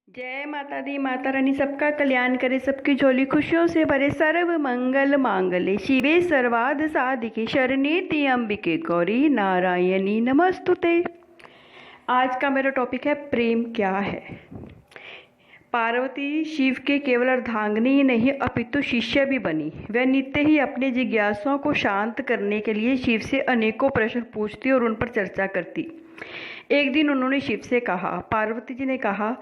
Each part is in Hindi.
जय माता दी। माता रानी सबका कल्याण करे, सबकी झोली खुशियों से भरे, सर्व मंगल मांगल्ये शिवे सर्वार्थ साधिके, शरण्ये त्र्यंबके गौरी नारायणी नमस्तुते। आज का मेरा टॉपिक है प्रेम क्या है। पार्वती शिव के केवल अर्धांगिनी ही नहीं अपितु शिष्य भी बनी। वह नित्य ही अपने जिज्ञासाओं को शांत करने के लिए शिव से अनेकों प्रश्न पूछती और उन पर चर्चा करती। एक दिन उन्होंने शिव से कहा, पार्वती जी ने कहा,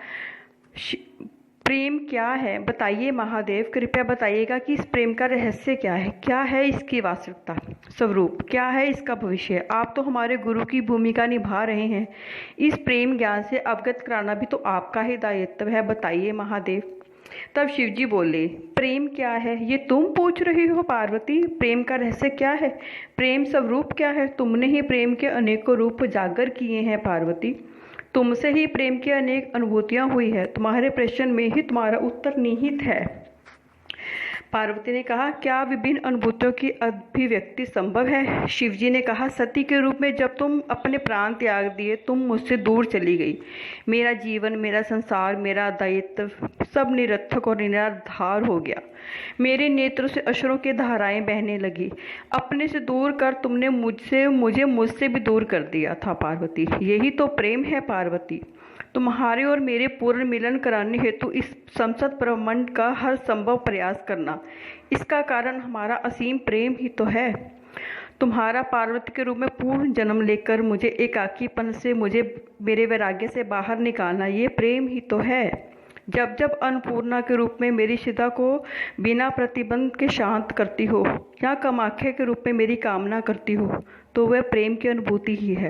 प्रेम क्या है बताइए महादेव, कृपया बताइएगा कि इस प्रेम का रहस्य क्या है इसकी वास्तविकता स्वरूप, क्या है इसका भविष्य। आप तो हमारे गुरु की भूमिका निभा रहे हैं, इस प्रेम ज्ञान से अवगत कराना भी तो आपका ही दायित्व है, बताइए महादेव। तब शिवजी बोले, प्रेम क्या है ये तुम पूछ रही हो पार्वती, प्रेम का रहस्य क्या है, प्रेम स्वरूप क्या है। तुमने ही प्रेम के अनेकों रूप उजागर किए हैं पार्वती, तुमसे ही प्रेम की अनेक अनुभूतियां हुई है, तुम्हारे प्रश्न में ही तुम्हारा उत्तर निहित है। पार्वती ने कहा, क्या विभिन्न अनुभूतियों की अभिव्यक्ति संभव है। शिवजी ने कहा, सती के रूप में जब तुम अपने प्राण त्याग दिए, तुम मुझसे दूर चली गई। मेरा जीवन, मेरा संसार, मेरा दायित्व सब निरर्थक और निराधार हो गया। मेरे नेत्रों से अश्रुओं की धाराएं बहने लगी। अपने से दूर कर तुमने मुझसे भी दूर कर दिया था पार्वती। यही तो प्रेम है पार्वती। तुम्हारे और मेरे पूर्ण मिलन कराने हेतु इस संसद ब्रह्मांड का हर संभव प्रयास करना, इसका कारण हमारा असीम प्रेम ही तो है। तुम्हारा पार्वती के रूप में पूर्ण जन्म लेकर मुझे एकाकीपन से, मुझे मेरे वैराग्य से बाहर निकालना, ये प्रेम ही तो है। जब जब अन्नपूर्णा के रूप में मेरी शिदा को बिना प्रतिबंध के शांत करती हो, या कामाख्या के रूप में मेरी कामना करती हो, तो वह प्रेम की अनुभूति ही है।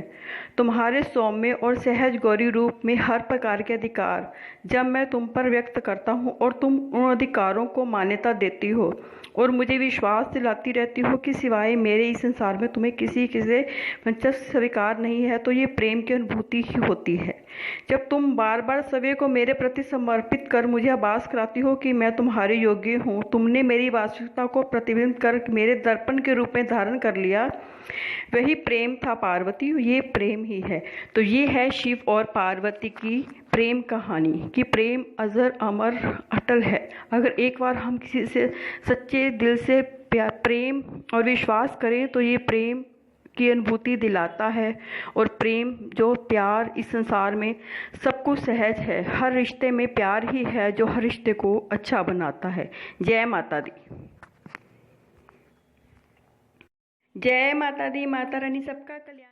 तुम्हारे सौम्य और सहज गौरी रूप में हर प्रकार के अधिकार जब मैं तुम पर व्यक्त करता हूँ और तुम उन अधिकारों को मान्यता देती हो और मुझे विश्वास दिलाती रहती हो कि सिवाय मेरे इस संसार में तुम्हें किसी से दिलचस्प स्वीकार नहीं है, तो ये प्रेम की अनुभूति ही होती है। जब तुम बार बार सभी को मेरे प्रति समर्पित कर मुझे आभास कराती हो कि मैं तुम्हारे योग्य हूँ, तुमने मेरी वास्तविकता को प्रतिबिंबित कर मेरे दर्पण के रूप में धारण कर लिया, वही प्रेम था पार्वती, ये प्रेम ही है। तो ये है शिव और पार्वती की प्रेम कहानी कि प्रेम अजर अमर अटल है। अगर एक बार हम किसी से सच्चे दिल से प्रेम और विश्वास करें तो ये प्रेम की अनुभूति दिलाता है। और प्रेम जो प्यार इस संसार में सब कुछ सहज है, हर रिश्ते में प्यार ही है जो हर रिश्ते को अच्छा बनाता है। जय माता दी। जय माता दी। माता रानी सबका कल्याण।